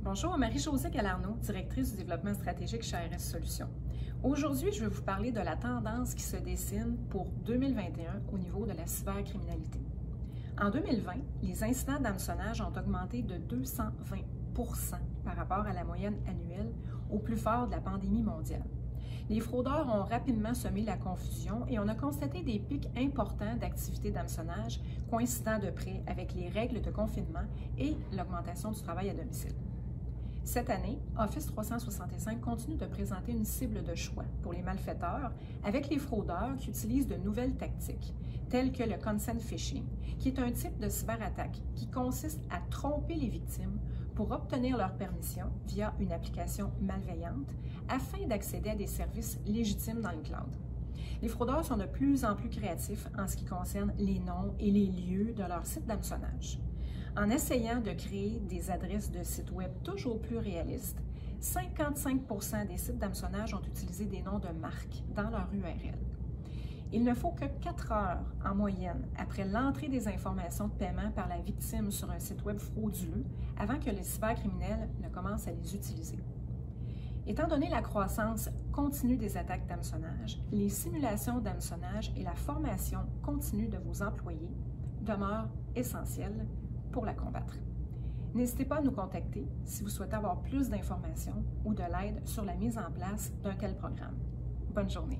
Bonjour, Marie-Josée Galarneau, directrice du développement stratégique chez ARS Solutions. Aujourd'hui, je vais vous parler de la tendance qui se dessine pour 2021 au niveau de la cybercriminalité. En 2020, les incidents d'hameçonnage ont augmenté de 220 % par rapport à la moyenne annuelle au plus fort de la pandémie mondiale. Les fraudeurs ont rapidement semé la confusion et on a constaté des pics importants d'activités d'hameçonnage coïncidant de près avec les règles de confinement et l'augmentation du travail à domicile. Cette année, Office 365 continue de présenter une cible de choix pour les malfaiteurs avec les fraudeurs qui utilisent de nouvelles tactiques, telles que le consent phishing, qui est un type de cyberattaque qui consiste à tromper les victimes pour obtenir leur permission via une application malveillante afin d'accéder à des services légitimes dans le cloud. Les fraudeurs sont de plus en plus créatifs en ce qui concerne les noms et les lieux de leur site d'hameçonnage. En essayant de créer des adresses de sites web toujours plus réalistes, 55 % des sites d'hameçonnage ont utilisé des noms de marques dans leur URL. Il ne faut que 4 heures en moyenne après l'entrée des informations de paiement par la victime sur un site web frauduleux avant que les cybercriminels ne commencent à les utiliser. Étant donné la croissance continue des attaques d'hameçonnage, les simulations d'hameçonnage et la formation continue de vos employés demeurent essentielles pour la combattre. N'hésitez pas à nous contacter si vous souhaitez avoir plus d'informations ou de l'aide sur la mise en place d'un tel programme. Bonne journée!